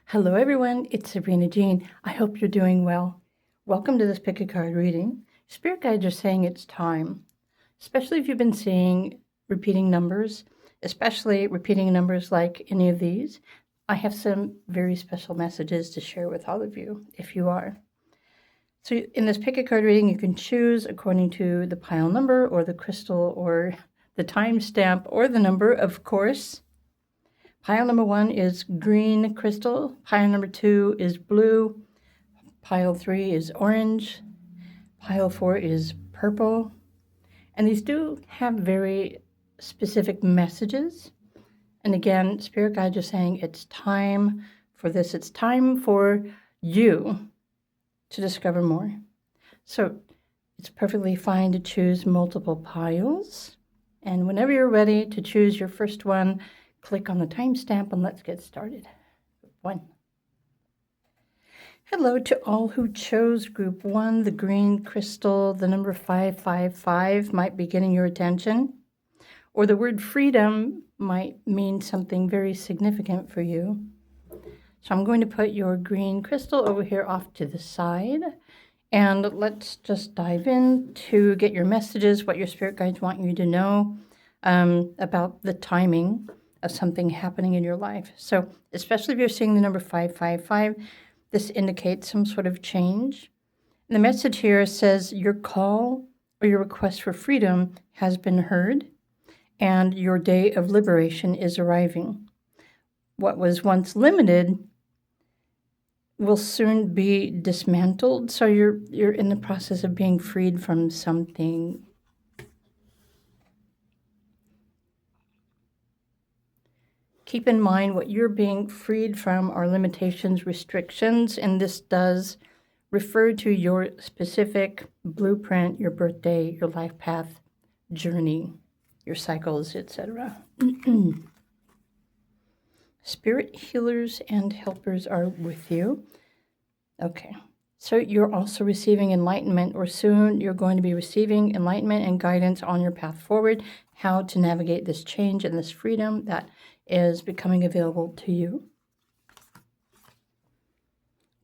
Hello everyone, it's Sabrina Jean. I hope you're doing well. Welcome to this pick a card reading. Spirit guides are saying it's time, especially if you've been seeing repeating numbers, especially repeating numbers like any of these. I have some very special messages to share with all of you if you are. So in this pick a card reading, you can choose according to the pile number or the crystal or the timestamp or the number, of course. Pile number 1 is green crystal. Pile number 2 is blue. Pile 3 is orange. Pile 4 is purple. And these do have very specific messages. And again, Spirit guides are saying it's time for this. It's time for you to discover more. So it's perfectly fine to choose multiple piles. And whenever you're ready to choose your first one, click on the timestamp and let's get started. 1. Hello to all who chose group 1, the green crystal. The number 555 might be getting your attention, or the word freedom might mean something very significant for you. So I'm going to put your green crystal over here off to the side, and let's just dive in to get your messages, what your spirit guides want you to know about the timing of something happening in your life. So especially if you're seeing the number 555, this indicates some sort of change. And the message here says your call or your request for freedom has been heard and your day of liberation is arriving. What was once limited will soon be dismantled. So you're in the process of being freed from something. Keep in mind what you're being freed from are limitations, restrictions, and this does refer to your specific blueprint, your birthday, your life path, journey, your cycles, etc. Spirit healers and helpers are with you. Okay, so you're also receiving enlightenment, or soon you're going to be receiving enlightenment and guidance on your path forward, how to navigate this change and this freedom that is becoming available to you.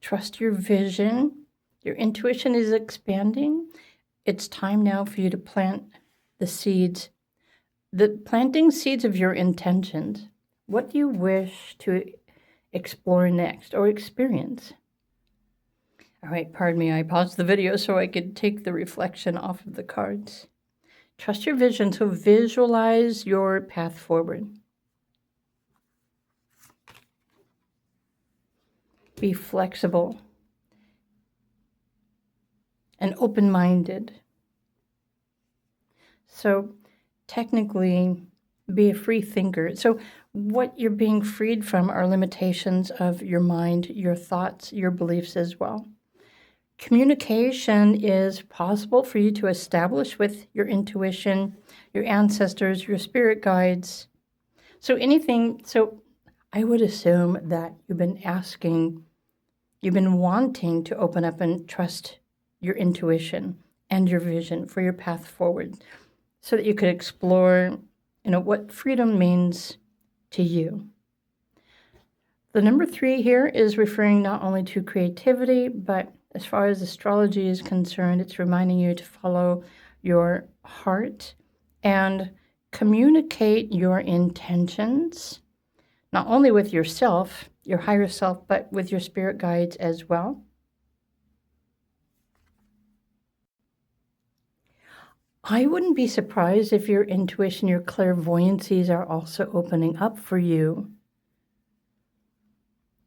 Trust your vision. Your intuition is expanding. It's time now for you to plant the seeds, planting seeds of your intentions. What do you wish to explore next or experience? All right, pardon me, I paused the video so I could take the reflection off of the cards. Trust your vision, so visualize your path forward. Be flexible and open-minded. So technically, be a free thinker. So what you're being freed from are limitations of your mind, your thoughts, your beliefs as well. Communication is possible for you to establish with your intuition, your ancestors, your spirit guides. So I would assume that you've been wanting to open up and trust your intuition and your vision for your path forward so that you could explore, what freedom means to you. The number 3 here is referring not only to creativity, but as far as astrology is concerned, it's reminding you to follow your heart and communicate your intentions, not only with yourself, your higher self, but with your spirit guides as well. I wouldn't be surprised if your intuition, your clairvoyancies are also opening up for you.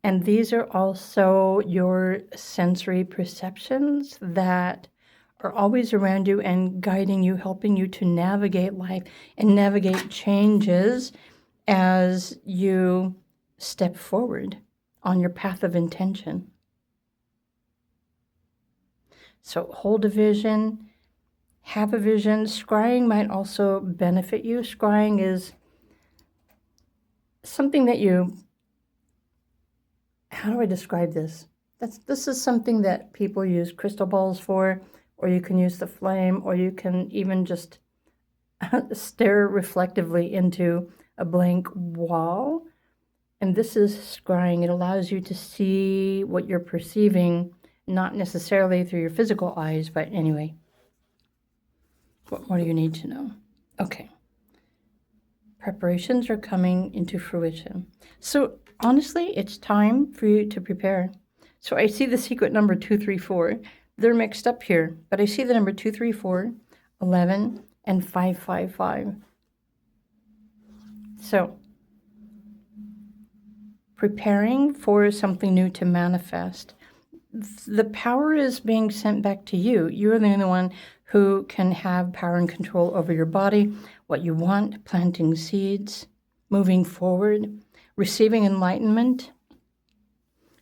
And these are also your sensory perceptions that are always around you and guiding you, helping you to navigate life and navigate changes as you step forward on your path of intention. So hold a vision, have a vision. Scrying might also benefit you. Scrying is something that how do I describe this? This is something that people use crystal balls for, or you can use the flame, or you can even just stare reflectively into a blank wall And this is scrying. It allows you to see what you're perceiving, not necessarily through your physical eyes, but anyway. What more do you need to know? Okay. Preparations are coming into fruition. So honestly, it's time for you to prepare. So I see the secret number 234. They're mixed up here, but I see the number 234, 11, and 555. So preparing for something new to manifest. The power is being sent back to you. You're the only one who can have power and control over your body, what you want, planting seeds, moving forward, receiving enlightenment.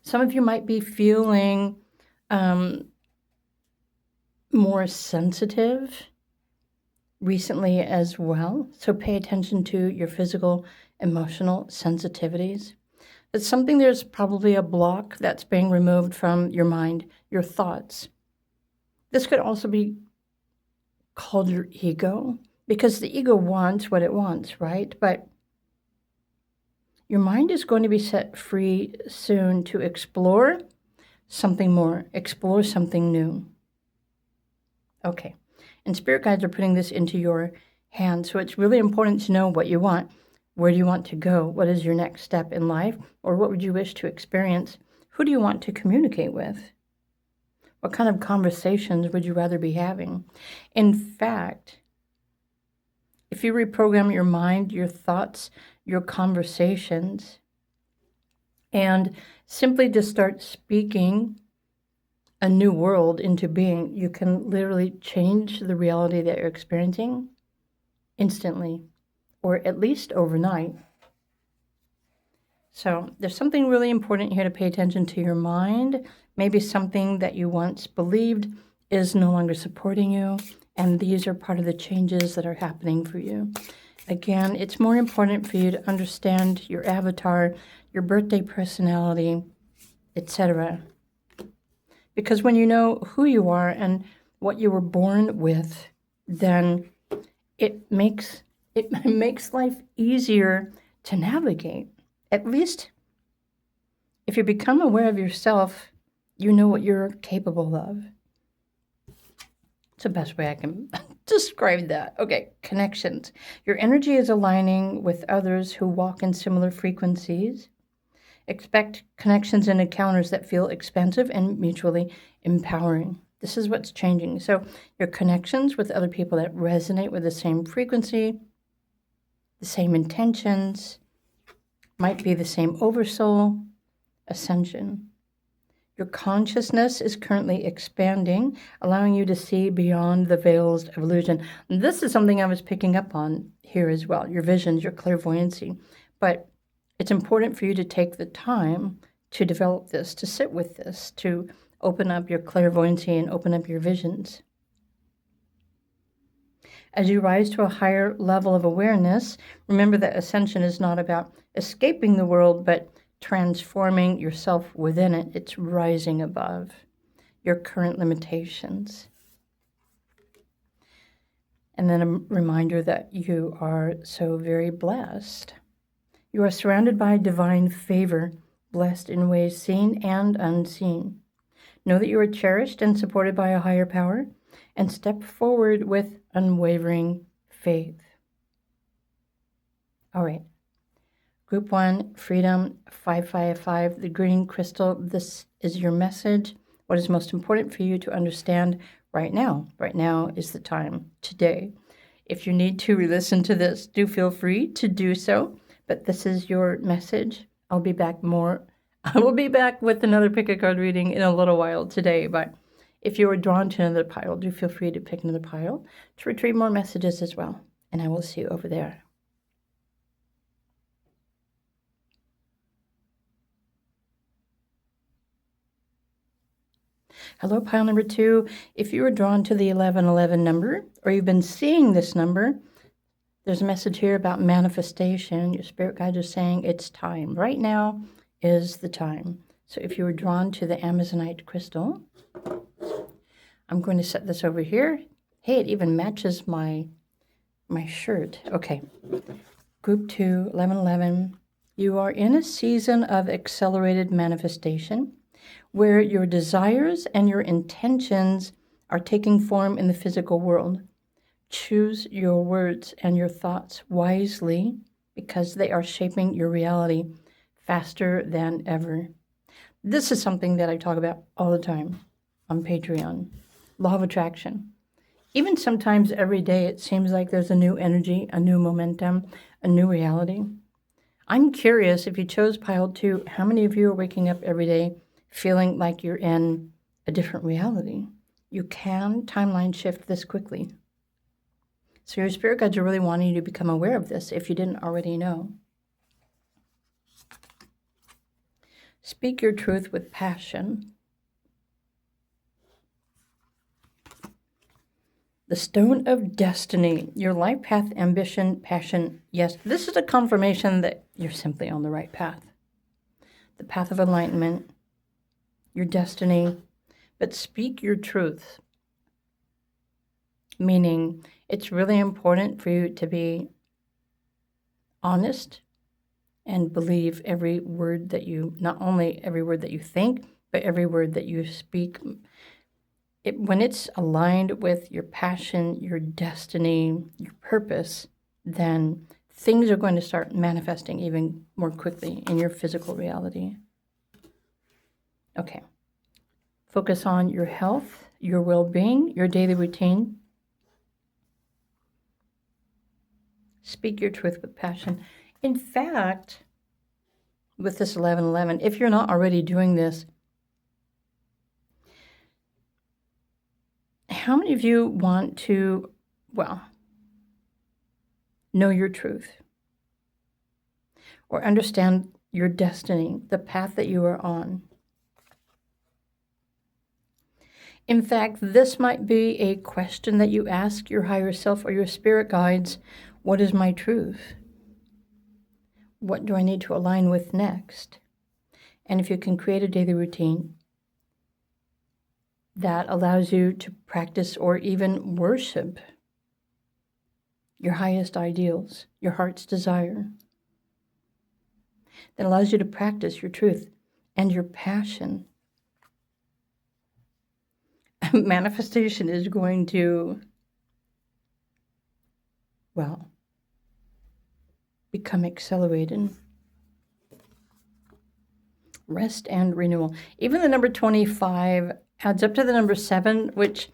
Some of you might be feeling more sensitive recently as well. So pay attention to your physical, emotional sensitivities. It's something, there's probably a block that's being removed from your mind, your thoughts. This could also be called your ego, because the ego wants what it wants, right? But your mind is going to be set free soon to explore something more, explore something new. Okay. And spirit guides are putting this into your hands. So it's really important to know what you want. Where do you want to go? What is your next step in life? Or what would you wish to experience? Who do you want to communicate with? What kind of conversations would you rather be having? In fact, if you reprogram your mind, your thoughts, your conversations, and simply just start speaking a new world into being, you can literally change the reality that you're experiencing instantly, or at least overnight. So there's something really important here to pay attention to your mind. Maybe something that you once believed is no longer supporting you, and these are part of the changes that are happening for you. Again, it's more important for you to understand your avatar, your birthday personality, etc. Because when you know who you are and what you were born with, then it makes life easier to navigate. At least if you become aware of yourself, you know what you're capable of. It's the best way I can describe that. Okay, connections. Your energy is aligning with others who walk in similar frequencies. Expect connections and encounters that feel expansive and mutually empowering. This is what's changing. So your connections with other people that resonate with the same frequency, the same intentions, might be the same oversoul, ascension. Your consciousness is currently expanding, allowing you to see beyond the veils of illusion. And this is something I was picking up on here as well, your visions, your clairvoyancy. But it's important for you to take the time to develop this, to sit with this, to open up your clairvoyancy and open up your visions. As you rise to a higher level of awareness, remember that ascension is not about escaping the world, but transforming yourself within it. It's rising above your current limitations. And then a reminder that you are so very blessed. You are surrounded by divine favor, blessed in ways seen and unseen. Know that you are cherished and supported by a higher power, and step forward with unwavering faith. All right. Group 1, Freedom 555, the green crystal. This is your message. What is most important for you to understand right now? Right now is the time, today. If you need to re-listen to this, do feel free to do so. But this is your message. I will be back with another pick a card reading in a little while today. But if you are drawn to another pile, do feel free to pick another pile to retrieve more messages as well. And I will see you over there. Hello, pile number 2. If you are drawn to the 1111 number, or you've been seeing this number, there's a message here about manifestation. Your spirit guides are saying it's time. Right now is the time. So if you were drawn to the Amazonite crystal, I'm going to set this over here. Hey, it even matches my shirt. Okay. Group 2, 1111. You are in a season of accelerated manifestation where your desires and your intentions are taking form in the physical world. Choose your words and your thoughts wisely because they are shaping your reality faster than ever. This is something that I talk about all the time on Patreon. Law of attraction. Even sometimes every day it seems like there's a new energy, a new momentum, a new reality. I'm curious, if you chose pile 2, how many of you are waking up every day feeling like you're in a different reality? You can timeline shift this quickly. So your spirit guides are really wanting you to become aware of this if you didn't already know. Speak your truth with passion. The Stone of Destiny, your life path, ambition, passion. Yes, this is a confirmation that you're simply on the right path. The path of enlightenment, your destiny, but speak your truth. Meaning, it's really important for you to be honest and believe every word that you, not only every word that you think, but every word that you speak. When it's aligned with your passion, your destiny, your purpose, then things are going to start manifesting even more quickly in your physical reality. Okay. Focus on your health, your well-being, your daily routine. Speak your truth with passion. In fact, with this 11:11, if you're not already doing this, how many of you want to, know your truth or understand your destiny, the path that you are on? In fact, this might be a question that you ask your higher self or your spirit guides. What is my truth? What do I need to align with next? And if you can create a daily routine that allows you to practice or even worship your highest ideals, your heart's desire, that allows you to practice your truth and your passion, manifestation is going to, become accelerated. Rest and renewal. Even the number 25 adds up to the number 7, which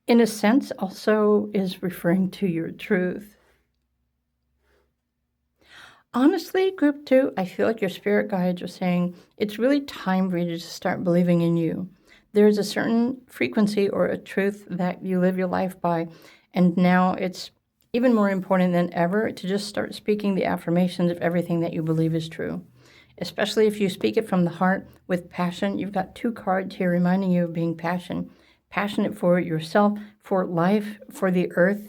in a sense also is referring to your truth. Honestly, group 2, I feel like your spirit guides are saying it's really time for you to start believing in you. There's a certain frequency or a truth that you live your life by, and now it's even more important than ever to just start speaking the affirmations of everything that you believe is true. Especially if you speak it from the heart with passion. You've got 2 cards here reminding you of being passionate for yourself, for life, for the earth.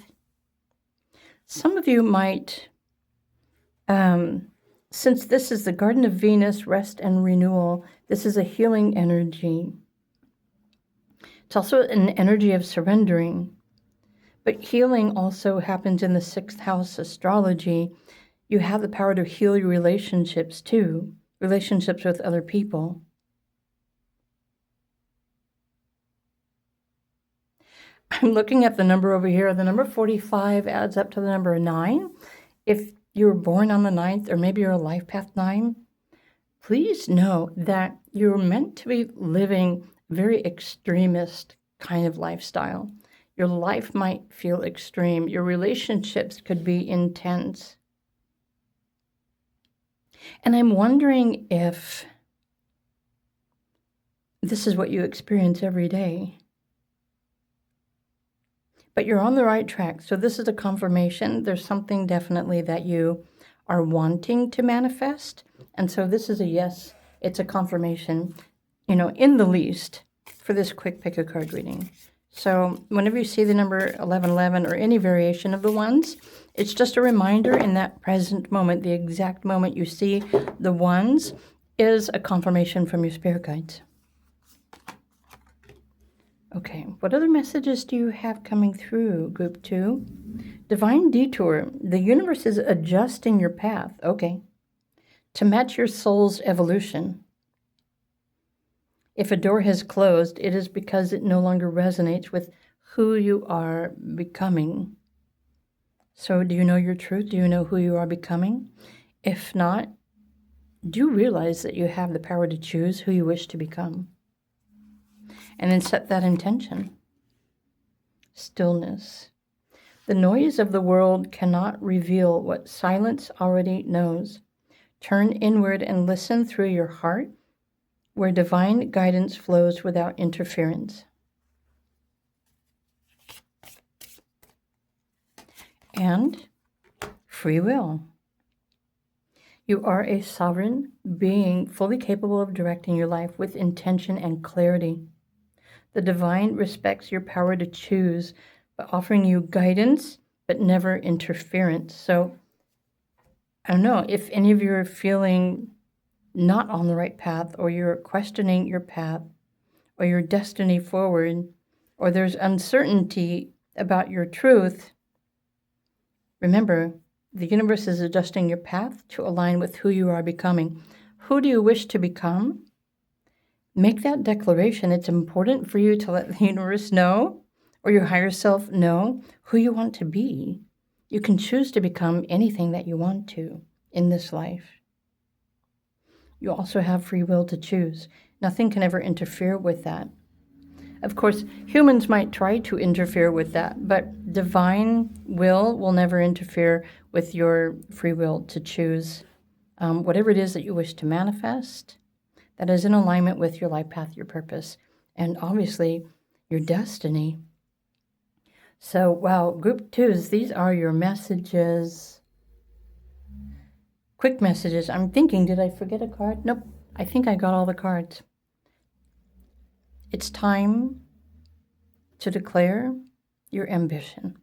Some of you might, since this is the Garden of Venus, rest and renewal, this is a healing energy. It's also an energy of surrendering. But healing also happens in the 6th house astrology. You have the power to heal your relationships too, relationships with other people. I'm looking at the number over here. The number 45 adds up to the number 9. If you were born on the 9th, or maybe you're a life path 9, please know that you're meant to be living a very extremist kind of lifestyle. Your life might feel extreme. Your relationships could be intense. And I'm wondering if this is what you experience every day. But you're on the right track. So this is a confirmation. There's something definitely that you are wanting to manifest. And so this is a yes. It's a confirmation, in the least, for this quick pick a card reading. So whenever you see the number 1111 or any variation of the ones, it's just a reminder in that present moment, the exact moment you see the ones is a confirmation from your spirit guides. Okay, what other messages do you have coming through, group 2? Divine detour. The universe is adjusting your path. Okay. to match your soul's evolution. If a door has closed, it is because it no longer resonates with who you are becoming. So do you know your truth? Do you know who you are becoming? If not, do you realize that you have the power to choose who you wish to become? And then set that intention. Stillness. The noise of the world cannot reveal what silence already knows. Turn inward and listen through your heart, where divine guidance flows without interference. And free will. You are a sovereign being, fully capable of directing your life with intention and clarity. The divine respects your power to choose by offering you guidance, but never interference. So, I don't know, if any of you are feeling not on the right path, or you're questioning your path, or your destiny forward, or there's uncertainty about your truth, remember, the universe is adjusting your path to align with who you are becoming. Who do you wish to become? Make that declaration. It's important for you to let the universe know, or your higher self know, who you want to be. You can choose to become anything that you want to in this life. You also have free will to choose. Nothing can ever interfere with that. Of course, humans might try to interfere with that, but divine will never interfere with your free will to choose whatever it is that you wish to manifest that is in alignment with your life path, your purpose, and obviously your destiny. So, wow, group twos, these are your messages. Quick messages. I'm thinking, did I forget a card? Nope, I think I got all the cards. It's time to declare your ambition.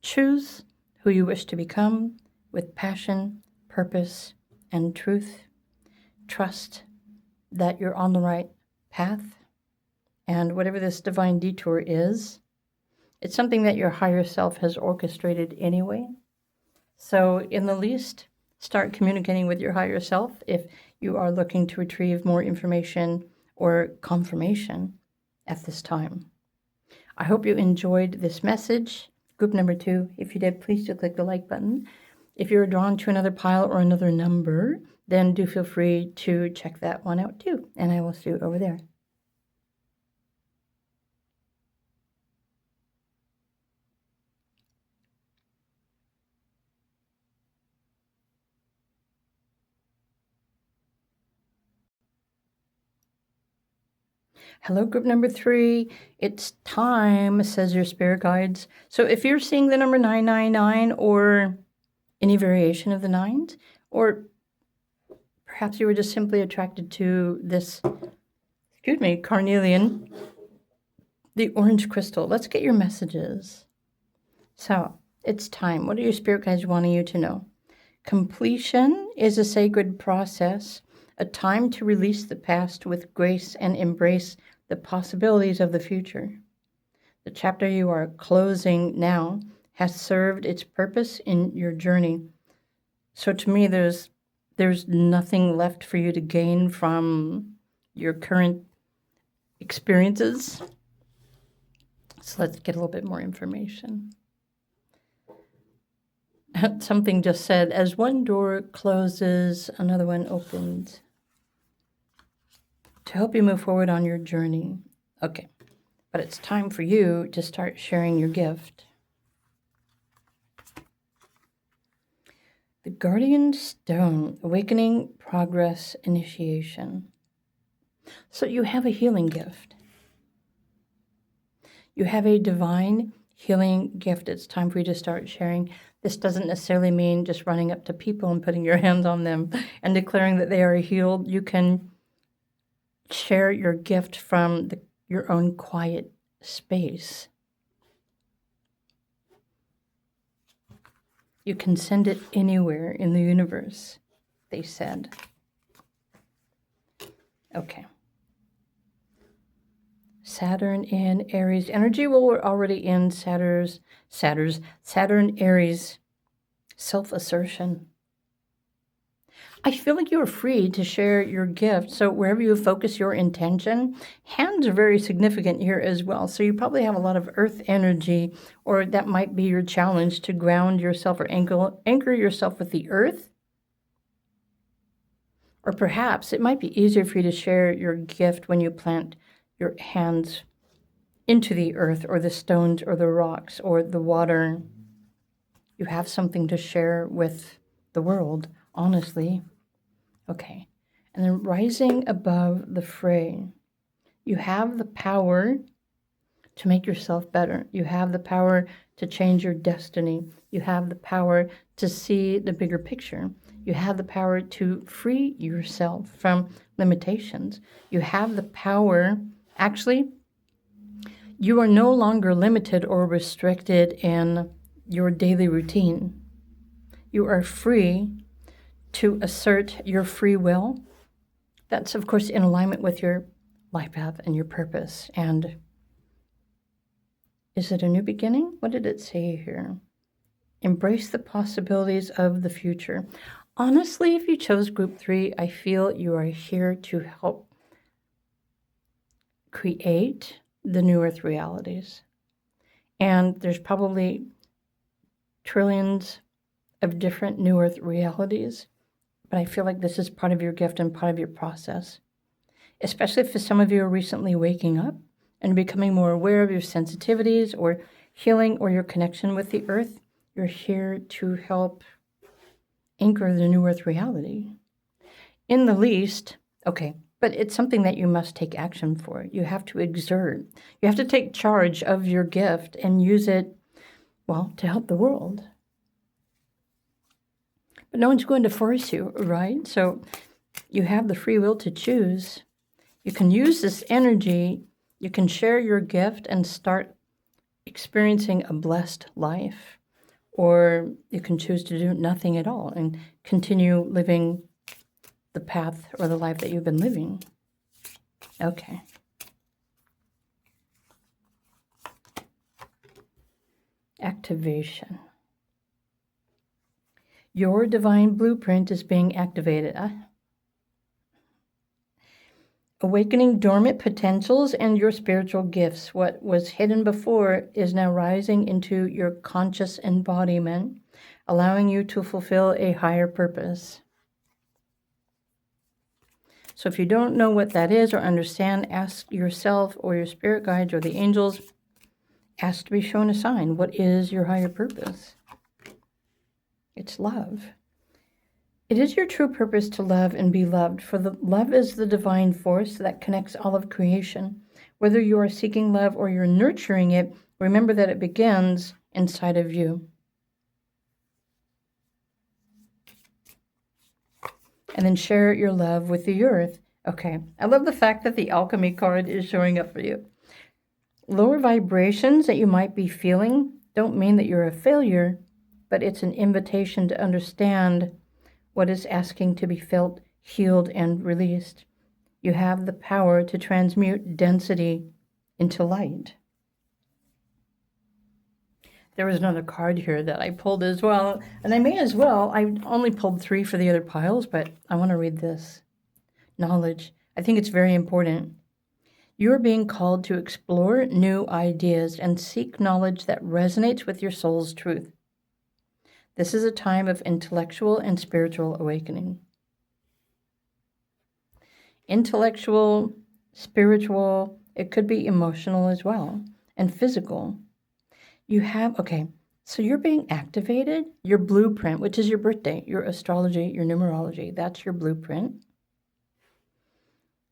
Choose who you wish to become with passion, purpose, and truth. Trust that you're on the right path, and whatever this divine detour is, it's something that your higher self has orchestrated anyway. So in the least, start communicating with your higher self if you are looking to retrieve more information or confirmation at this time. I hope you enjoyed this message. Group number 2, if you did, please do click the like button. If you're drawn to another pile or another number, then do feel free to check that one out too, and I will see you over there. Hello, group number 3. It's time, says your spirit guides. So if you're seeing the number 999 or any variation of the nines, or perhaps you were just simply attracted to this, Carnelian, the orange crystal, let's get your messages. So it's time. What are your spirit guides wanting you to know? Completion is a sacred process, a time to release the past with grace and embrace the possibilities of the future. The chapter you are closing now has served its purpose in your journey. So to me, there's nothing left for you to gain from your current experiences. So let's get a little bit more information. Something just said, as one door closes, another one opens. To help you move forward on your journey. Okay, but it's time for you to start sharing your gift. The Guardian Stone, Awakening, Progress, Initiation. So you have a healing gift. You have a divine healing gift. It's time for you to start sharing. This doesn't necessarily mean just running up to people and putting your hands on them and declaring that they are healed. You can share your gift from your own quiet space. You can send it anywhere in the universe, they said. Okay. Saturn in Aries energy. Well, we're already in Saturn, Aries, self-assertion. I feel like you are free to share your gift. So wherever you focus your intention, hands are very significant here as well. So you probably have a lot of earth energy, or that might be your challenge to ground yourself or anchor yourself with the earth. Or perhaps it might be easier for you to share your gift when you plant your hands into the earth or the stones or the rocks or the water. You have something to share with the world, honestly. Okay. And then rising above the fray, you have the power to make yourself better. You have the power to change your destiny. You have the power to see the bigger picture. You have the power to free yourself from limitations. You have the power, actually, you are no longer limited or restricted in your daily routine. You are free to assert your free will. That's, of course, in alignment with your life path and your purpose. And is it a new beginning? What did it say here? Embrace the possibilities of the future. Honestly, if you chose group 3, I feel you are here to help create the new earth realities. And there's probably trillions of different new earth realities, but I feel like this is part of your gift and part of your process, especially for some of you are recently waking up and becoming more aware of your sensitivities or healing or your connection with the earth. You're here to help anchor the new earth reality. In the least, okay, but it's something that you must take action for. You have to exert. You have to take charge of your gift and use it, well, to help the world. But no one's going to force you, right? So you have the free will to choose. You can use this energy. You can share your gift and start experiencing a blessed life. Or you can choose to do nothing at all and continue living the path or the life that you've been living. Okay. Activation. Your divine blueprint is being activated. Awakening dormant potentials and your spiritual gifts. What was hidden before is now rising into your conscious embodiment, allowing you to fulfill a higher purpose. So if you don't know what that is or understand, ask yourself or your spirit guides or the angels, ask to be shown a sign. What is your higher purpose? It's love. It is your true purpose to love and be loved, for the love is the divine force that connects all of creation. Whether you are seeking love or you're nurturing it, remember that it begins inside of you. And then share your love with the earth. Okay, I love the fact that the alchemy card is showing up for you. Lower vibrations that you might be feeling don't mean that you're a failure, but it's an invitation to understand what is asking to be felt, healed, and released. You have the power to transmute density into light. There was another card here that I pulled as well, and I may as well. I only pulled 3 for the other piles, but I want to read this. Knowledge. I think it's very important. You are being called to explore new ideas and seek knowledge that resonates with your soul's truth. This is a time of intellectual and spiritual awakening. Intellectual, spiritual, it could be emotional as well, and physical. You have, okay, so you're being activated, your blueprint, which is your birthday, your astrology, your numerology, that's your blueprint.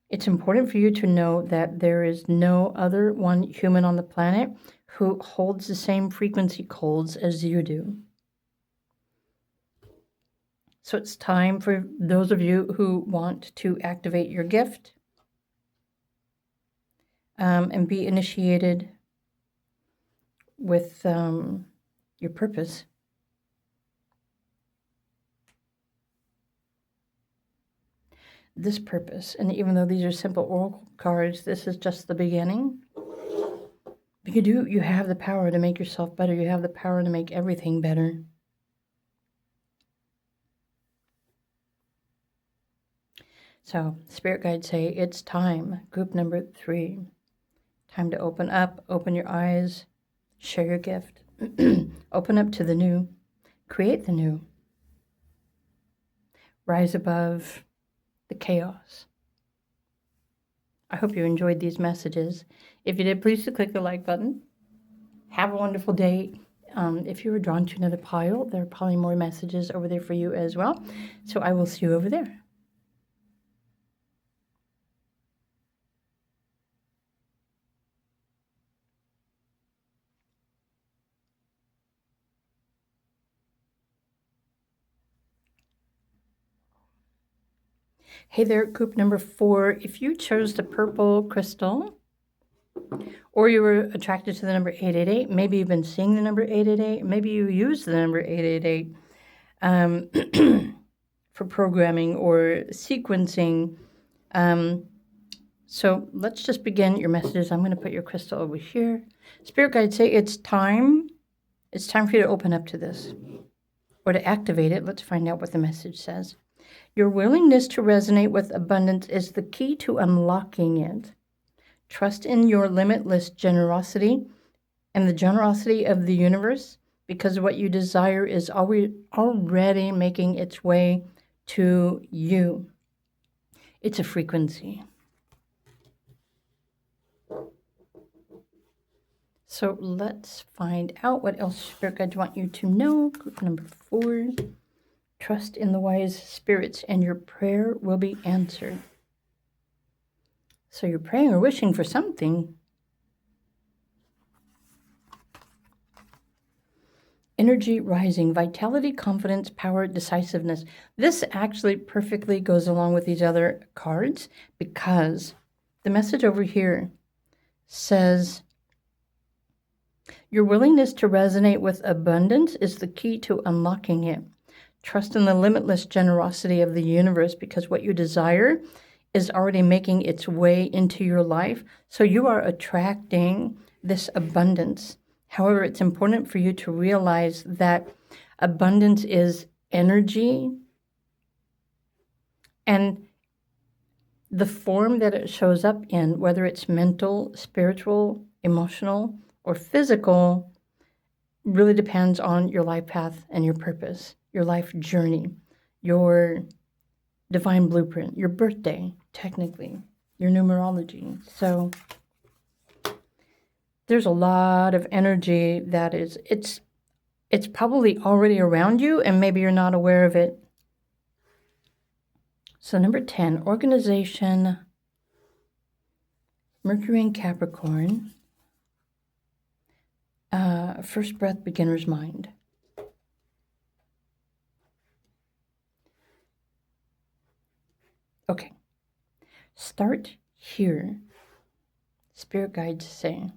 It's important for you to know that there is no other one human on the planet who holds the same frequency codes as you do. So it's time for those of you who want to activate your gift and be initiated with your purpose. This purpose, and even though these are simple oracle cards, this is just the beginning. You have the power to make yourself better. You have the power to make everything better. So spirit guides say it's time. Group number 3. Time to open up, open your eyes, share your gift. Open up to the new. Create the new. Rise above the chaos. I hope you enjoyed these messages. If you did, please click the like button. Have a wonderful day. If you were drawn to another pile, there are probably more messages over there for you as well. So I will see you over there. Hey there, group number 4. If you chose the purple crystal, or you were attracted to the number 888, maybe you've been seeing the number 888, maybe you use the number 888 for programming or sequencing. So let's just begin your messages. I'm going to put your crystal over here. Spirit guides say it's time. It's time for you to open up to this or to activate it. Let's find out what the message says. Your willingness to resonate with abundance is the key to unlocking it. Trust in your limitless generosity and the generosity of the universe, because what you desire is already making its way to you. It's a frequency. So let's find out what else Spirit Guides want you to know. Group number 4. Trust in the wise spirits and your prayer will be answered. So you're praying or wishing for something. Energy rising, vitality, confidence, power, decisiveness. This actually perfectly goes along with these other cards, because the message over here says your willingness to resonate with abundance is the key to unlocking it. Trust in the limitless generosity of the universe, because what you desire is already making its way into your life. So you are attracting this abundance. However, it's important for you to realize that abundance is energy, and the form that it shows up in, whether it's mental, spiritual, emotional, or physical, really depends on your life path and your purpose, your life journey, your divine blueprint, your birthday, technically, your numerology. So there's a lot of energy that it's probably already around you, and maybe you're not aware of it. So number 10, organization, Mercury in Capricorn, first breath, beginner's mind. Okay, start here, Spirit guides say.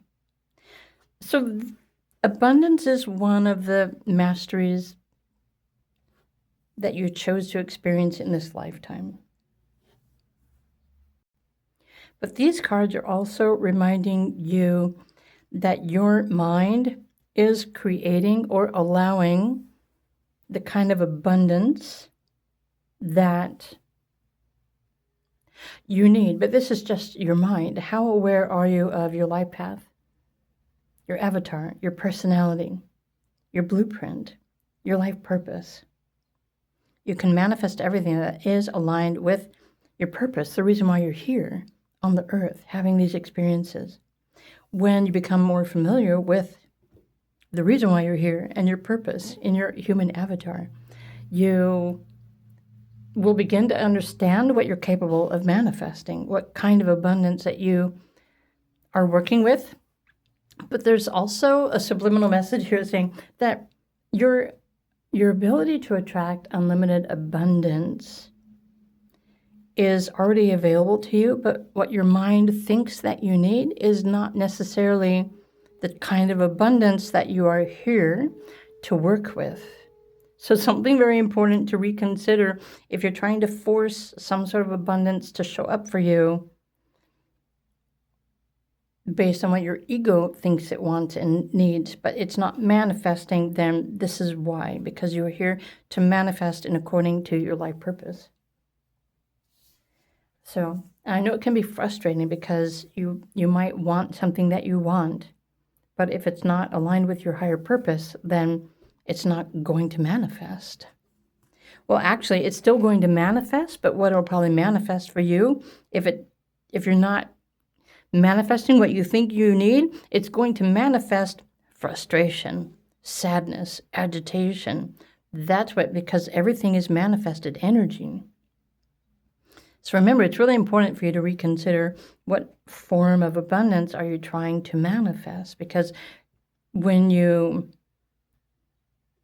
So abundance is one of the masteries that you chose to experience in this lifetime. But these cards are also reminding you that your mind is creating or allowing the kind of abundance that you need. But this is just your mind. How aware are you of your life path, your avatar, your personality, your blueprint, your life purpose? You can manifest everything that is aligned with your purpose, the reason why you're here on the earth, having these experiences. When you become more familiar with the reason why you're here and your purpose in your human avatar, you will begin to understand what you're capable of manifesting, what kind of abundance that you are working with. But there's also a subliminal message here saying that your ability to attract unlimited abundance is already available to you, but what your mind thinks that you need is not necessarily the kind of abundance that you are here to work with. So something very important to reconsider if you're trying to force some sort of abundance to show up for you based on what your ego thinks it wants and needs, but it's not manifesting, then this is why, because you are here to manifest in according to your life purpose. So I know it can be frustrating because you might want something that you want, but if it's not aligned with your higher purpose, then it's not going to manifest. Well, actually, it's still going to manifest, but what it'll probably manifest for you, if you're not manifesting what you think you need, it's going to manifest frustration, sadness, agitation. That's what, because everything is manifested energy. So remember, it's really important for you to reconsider what form of abundance are you trying to manifest, because when you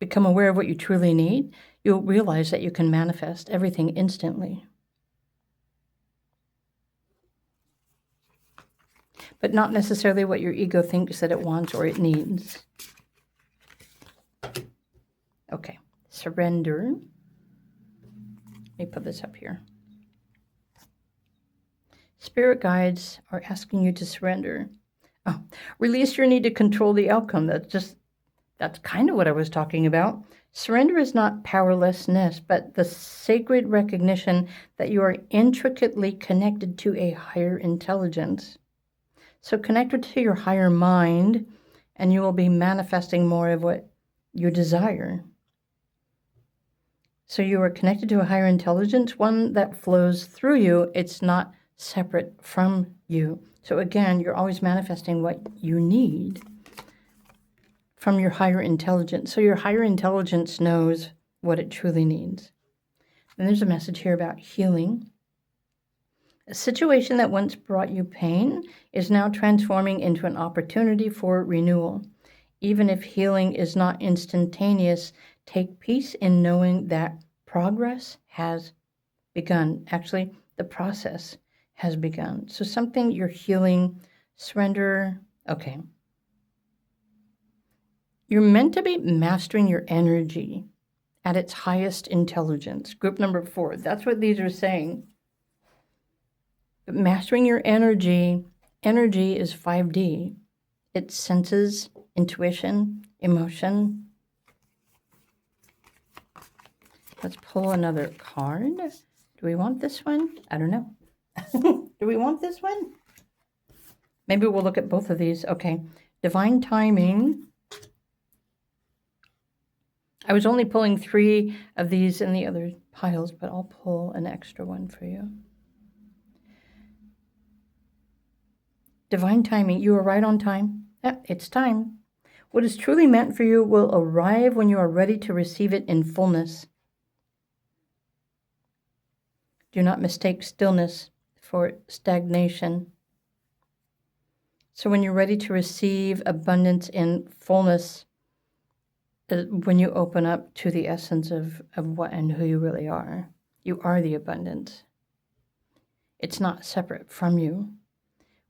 become aware of what you truly need, you'll realize that you can manifest everything instantly. But not necessarily what your ego thinks that it wants or it needs. Okay, surrender. Let me put this up here. Spirit guides are asking you to surrender. Oh, release your need to control the outcome. That's kind of what I was talking about. Surrender is not powerlessness, but the sacred recognition that you are intricately connected to a higher intelligence. So connect to your higher mind, and you will be manifesting more of what you desire. So you are connected to a higher intelligence, one that flows through you. It's not separate from you. So again, you're always manifesting what you need from your higher intelligence. So your higher intelligence knows what it truly needs. And there's a message here about healing. A situation that once brought you pain is now transforming into an opportunity for renewal. Even if healing is not instantaneous, take peace in knowing that progress has begun. Actually, the process has begun. So something you're healing, surrender. Okay. You're meant to be mastering your energy at its highest intelligence. Group number 4. That's what these are saying. But mastering your energy is 5D. It's senses, intuition, emotion. Let's pull another card. Do we want this one? I don't know. Do we want this one? Maybe we'll look at both of these. Okay. Divine timing. I was only pulling 3 of these in the other piles, but I'll pull an extra one for you. Divine timing. You are right on time. It's time. What is truly meant for you will arrive when you are ready to receive it in fullness. Do not mistake stillness for stagnation. So when you're ready to receive abundance in fullness, when you open up to the essence of what and who you really are, you are the abundance. It's not separate from you.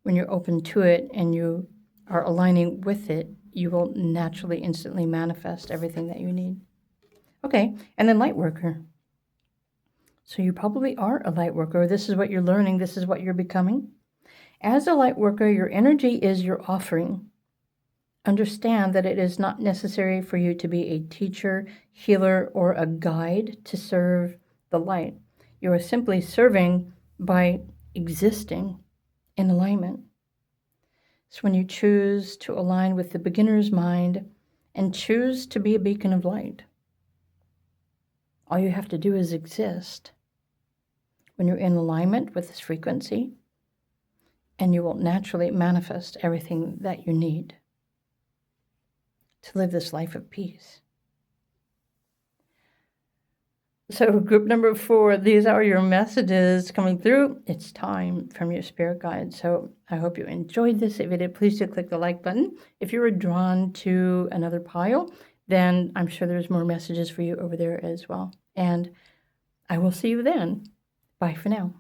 When you're open to it and you are aligning with it, you will naturally, instantly manifest everything that you need. Okay, and then light worker. So you probably are a light worker. This is what you're learning. This is what you're becoming. As a light worker, your energy is your offering. Understand that it is not necessary for you to be a teacher, healer, or a guide to serve the light. You are simply serving by existing in alignment. So when you choose to align with the beginner's mind and choose to be a beacon of light, all you have to do is exist. When you're in alignment with this frequency, and you will naturally manifest everything that you need to live this life of peace. So group number 4, these are your messages coming through. It's time from your spirit guide. So I hope you enjoyed this. If you did, please do click the like button. If you were drawn to another pile, then I'm sure there's more messages for you over there as well. And I will see you then. Bye for now.